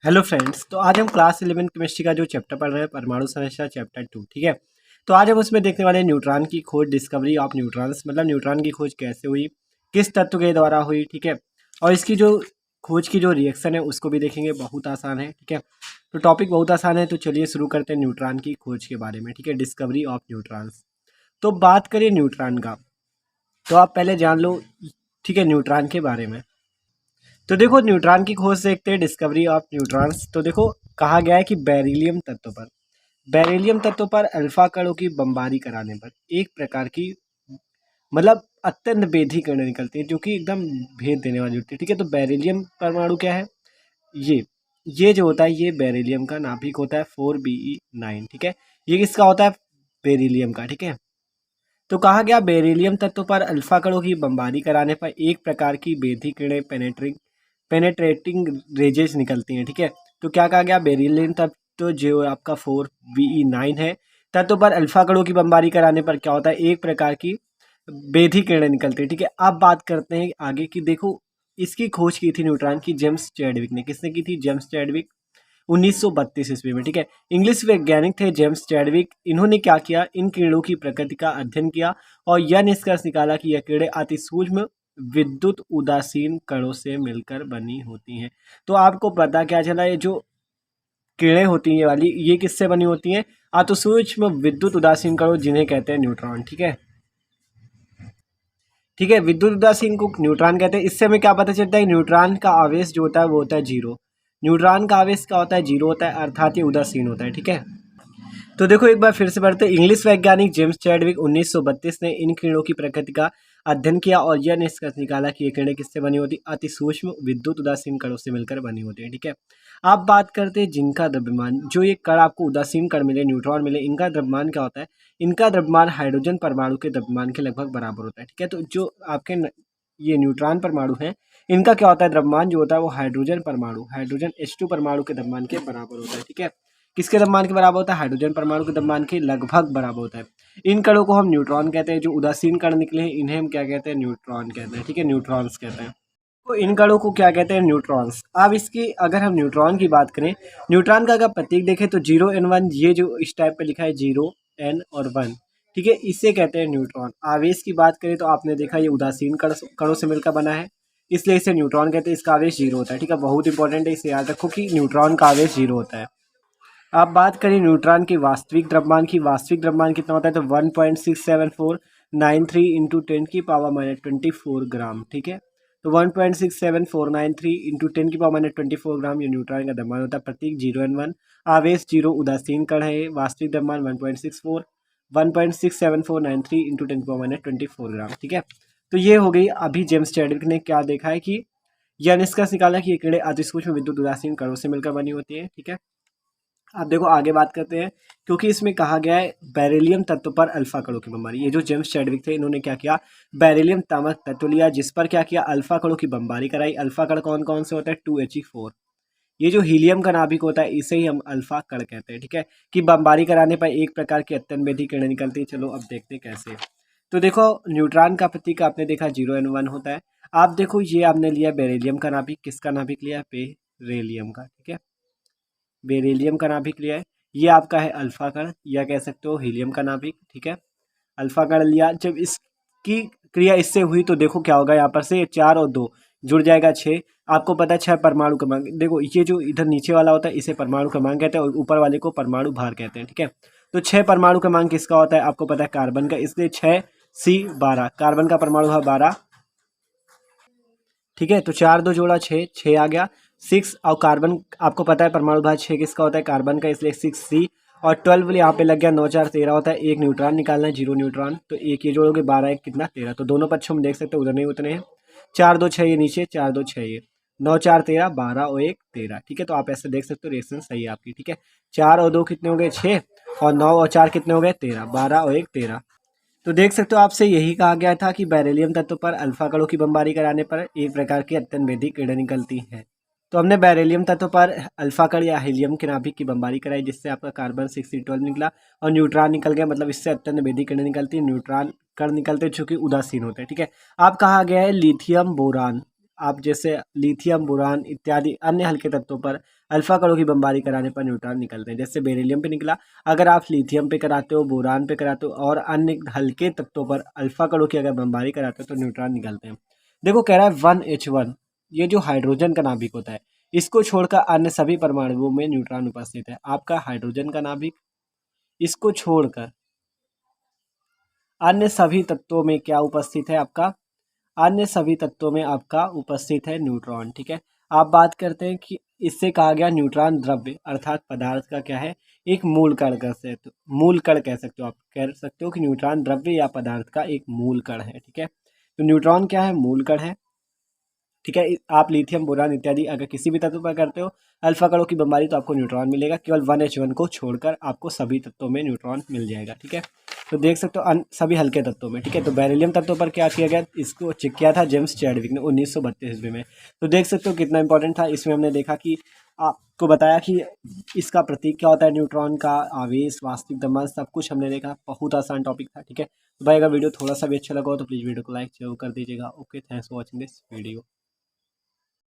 Hello friends. तो आज हम क्लास 11 केमिस्ट्री का जो चैप्टर पढ़ रहे हैं परमाणु संरचना चैप्टर 2। ठीक है। तो आज हम उसमें देखने वाले हैं न्यूट्रॉन की खोज, डिस्कवरी ऑफ न्यूट्रॉन्स, मतलब न्यूट्रॉन की खोज कैसे हुई, किस तत्व के द्वारा हुई। ठीक है। और इसकी जो खोज की जो रिएक्शन है उसको भी देखेंगे। बहुत आसान है। ठीक है। तो टॉपिक बहुत आसान है। तो चलिए शुरू करते हैं न्यूट्रॉन की खोज के बारे में। ठीक है, डिस्कवरी ऑफ न्यूट्रॉन्स। तो बात करें न्यूट्रॉन का, तो आप पहले जान लो, ठीक है, न्यूट्रॉन के बारे में। तो देखो, न्यूट्रॉन की खोज देखते हैं, डिस्कवरी ऑफ न्यूट्रॉन्स। तो देखो, कहा गया है कि बेरिलियम तत्व पर अल्फा कणों की बमबारी कराने पर एक प्रकार की, मतलब अत्यंत भेदी किरणें निकलती हैं जो कि एकदम भेद देने वाली होती है। ठीक है। तो बेरिलियम परमाणु क्या है? ये ये जो होता है, ये बेरिलियम का नाभिक होता है 4Be9। ठीक है। ये किसका होता है? बेरिलियम का। ठीक है। तो कहा गया बेरिलियम तत्व पर अल्फा कणों की बमबारी कराने पर एक प्रकार की भेदी किरणें पेनेट्रेटिंग रेजेस निकलती हैं। ठीक है। तो क्या कहा गया? बेरिलियम तत्व जो आपका 4Be9 है, तत्व पर अल्फा कणों की बमबारी कराने पर क्या होता है? एक प्रकार की भेदी किरणें निकलती है। ठीक है। अब बात करते हैं आगे की। देखो, इसकी खोज की थी न्यूट्रॉन की जेम्स चैडविक ने। किसने की थी? जेम्स चैडविक, 1932 ईस्वी में। ठीक है। इंग्लिश वैज्ञानिक थे जेम्स चैडविक। इन्होंने क्या किया? इन किरणों की प्रकृति का अध्ययन किया और यह निष्कर्ष निकाला कि यह किरणें अति सूक्ष्म विद्युत उदासीन कणों से मिलकर बनी होती हैं। तो आपको पता क्या चला? ये जो किरणें होती हैं ये वाली, ये किससे बनी होती हैं? अति सूक्ष्म विद्युत उदासीन कणों, जिन्हें कहते हैं न्यूट्रॉन। ठीक है। ठीक है, विद्युत उदासीन को न्यूट्रॉन कहते हैं। इससे हमें क्या पता चलता है? न्यूट्रॉन का आवेश जो होता है वो होता है जीरो। न्यूट्रॉन का आवेश क्या होता है? जीरो होता है, अर्थात ये उदासीन होता है। ठीक है। तो देखो, एक बार फिर से पढ़ते हैं। इंग्लिश वैज्ञानिक जेम्स चैडविक 1932 ने इन किरणों की प्रकृति का अध्ययन किया और यह निष्कर्ष निकाला कि ये किरणें किससे बनी होती? अति सूक्ष्म विद्युत उदासीन कणों से मिलकर बनी होती है। ठीक है। अब बात करते हैं जिनका द्रव्यमान, जो ये कण आपको उदासीन कण मिले, न्यूट्रॉन मिले, इनका द्रव्यमान क्या होता है? इनका द्रव्यमान हाइड्रोजन परमाणु के द्रव्यमान के लगभग बराबर होता है। ठीक है। तो जो आपके ये न्यूट्रॉन परमाणु हैं, इनका क्या होता है? द्रव्यमान जो होता है वो हाइड्रोजन H2 परमाणु के द्रव्यमान के बराबर होता है। ठीक है। किसके द्रव्यमान के बराबर होता है? हाइड्रोजन परमाणु के द्रव्यमान के लगभग बराबर होता है। इन कणों को हम न्यूट्रॉन कहते हैं। जो उदासीन कण निकले हैं इन्हें हम क्या कहते हैं? न्यूट्रॉन कहते हैं। ठीक है, न्यूट्रॉन्स कहते हैं। तो इन कणों को क्या कहते हैं? न्यूट्रॉन्स। अब इसकी अगर हम न्यूट्रॉन की बात करें, न्यूट्रॉन का अगर प्रतीक देखें तो 0 n 1, ये जो इस टाइप पे लिखा है 0 n और 1, ठीक है, इसे कहते हैं न्यूट्रॉन। आवेश की बात करें तो आपने देखा ये उदासीन कणों से मिलकर बना है, इसलिए इसे न्यूट्रॉन कहते हैं। इसका आवेश जीरो होता है। ठीक है, बहुत इंपॉर्टेंट है, इसे याद रखो कि न्यूट्रॉन का आवेश जीरो होता है। अब बात करें न्यूट्रॉन की वास्तविक द्रव्यमान की। वास्तविक द्रव्यमान कितना होता है? तो 1.67493 इंटू 10⁻24 ग्राम। ठीक है। तो 1.67493 इंटू 10⁻24 ग्राम ये न्यूट्रॉन का द्रव्यमान होता है। प्रतीक 0 n 1, आवेश जीरो, उदासीन कण है। वास्तविक द्रव्यमान 1.67493 इंटू 10⁻24 ग्राम। ठीक है। तो ये हो गई। अभी जेम्स चैडविक ने क्या देखा है कि यह निष्कर्ष निकाला कि ये किरणें अति सूक्ष्म विद्युत उदासीन कणों से मिलकर बनी होती है। ठीक है। अब देखो आगे बात करते हैं, क्योंकि इसमें कहा गया है बेरिलियम तत्व पर अल्फा कणों की बमबारी। ये जो जेम्स चैडविक थे इन्होंने क्या किया? बेरिलियम नामक तत्व लिया, जिस पर क्या किया? अल्फा कणों की बमबारी कराई। अल्फा कण कौन कौन से होता है? 2He4। ये जो हीलियम का नाभिक होता है इसे ही हम अल्फा कण कहते हैं। ठीक है। कि बमबारी कराने पर एक प्रकार की अत्यंत भेदी किरणें निकलती है। चलो अब देखते हैं कैसे। तो देखो, न्यूट्रॉन का प्रतीक आपने देखा 0 n 1 होता है। आप देखो, ये आपने लिया बेरिलियम का नाभिक। किसका नाभिक लिया? बेरिलियम का। ठीक है, बेरिलियम का नाभिक लिया है। ये आपका है अल्फा कण, या कह सकते हो हीलियम का नाभिक। ठीक है, अल्फा कण लिया। जब इसकी क्रिया इससे हुई तो देखो क्या होगा, यहाँ पर से 4 और 2 जुड़ जाएगा 6। आपको पता है 6 परमाणु क्रमांक। देखो, ये जो इधर नीचे वाला होता है इसे परमाणु क्रमांक कहते हैं और ऊपर वाले को परमाणु भार कहते हैं। ठीक है। तो 6 परमाणु क्रमांक किसका होता है? आपको पता है कार्बन का, इसलिए 6C12। कार्बन का परमाणु भार 12। ठीक है। तो 4 2 जोड़ा 6, 6 आ गया। 6 और कार्बन, आपको पता है परमाणु भार 6 किसका होता है? कार्बन का, इसलिए 6C। और 12 यहाँ पे लग गया, 9 4 13 होता है। एक न्यूट्रॉन निकालना है, 0 न्यूट्रॉन। तो एक ये जोड़ोगे 12 एक कितना? 13। तो दोनों पक्षों में देख सकते हो उधर नहीं उतने हैं। 4 2 6 ये नीचे, 4 2 6 ये, 9 4 13, 12 और 1 13। ठीक है। तो आप ऐसे देख सकते हो, रिएक्शन सही है आपकी। ठीक है। 4 और 2 कितने हो गए? 6। और 9 और 4 कितने हो गए? 13। 12 और 1 13। तो देख सकते हो, आपसे यही कहा गया था कि बेरिलियम तत्व पर अल्फा कणों की बमबारी कराने पर एक प्रकार की अत्यंत भेदी किरणें निकलती हैं। तो हमने बेरिलियम तत्व पर अल्फा कण या हीलियम के नाभिक की बमबारी कराई, जिससे आपका कार्बन 6C12 निकला और न्यूट्रॉन निकल गया। मतलब इससे अत्यंत भेदी किरणें निकलती है, न्यूट्रॉन कण निकलते हैं जो कि उदासीन होते हैं। ठीक है। अब कहा गया है लिथियम बोरान। आप जैसे लिथियम, बोरान इत्यादि अन्य हल्के तत्वों पर अल्फा कणों की बमबारी कराने पर न्यूट्रॉन निकलते हैं। जैसे बेरिलियम पे निकला, अगर आप लिथियम पे कराते हो, बोरान पे कराते हो और अन्य हल्के तत्वों पर अल्फा कणों की अगर बमबारी कराते हो तो न्यूट्रॉन निकलते हैं। देखो कह रहा है 1H1, ये जो हाइड्रोजन का नाभिक होता है, इसको छोड़कर अन्य सभी परमाणुओं में न्यूट्रॉन उपस्थित है। आपका हाइड्रोजन का नाभिक, इसको छोड़कर अन्य सभी तत्वों में क्या उपस्थित है आपका, अन्य सभी तत्वों में आपका उपस्थित है न्यूट्रॉन। ठीक है, आप बात करते हैं कि इससे कहा गया न्यूट्रॉन द्रव्य अर्थात पदार्थ का क्या है, एक मूल कण कह सकते हो, मूल कण कह सकते हो। आप कह सकते हो कि न्यूट्रॉन द्रव्य या पदार्थ का एक मूल कण है। ठीक है, तो न्यूट्रॉन क्या है, मूल कण है। ठीक है, आप लिथियम, बोरान इत्यादि अगर किसी भी तत्व पर करते हो अल्फा कणों की बमबारी तो आपको न्यूट्रॉन मिलेगा। केवल 1H1 को छोड़कर आपको सभी तत्वों में न्यूट्रॉन मिल जाएगा। ठीक है, तो देख सकते हो सभी हल्के तत्वों में। ठीक है, तो बेरिलियम तत्व पर क्या किया गया, इसको चेक किया था जेम्स चैडविक ने 1932 ईस्वी में। तो देख सकते हो कितना इंपॉर्टेंट था। इसमें हमने देखा कि आपको बताया कि इसका प्रतीक क्या होता है, न्यूट्रॉन का आवेश, वास्तविक द्रव्यमान, सब कुछ हमने देखा। बहुत आसान टॉपिक था। ठीक है, तो भाई अगर वीडियो थोड़ा सा भी अच्छा लगा हो तो प्लीज़ वीडियो को लाइक जरूर कर दीजिएगा। Okay, thanks for watching this video.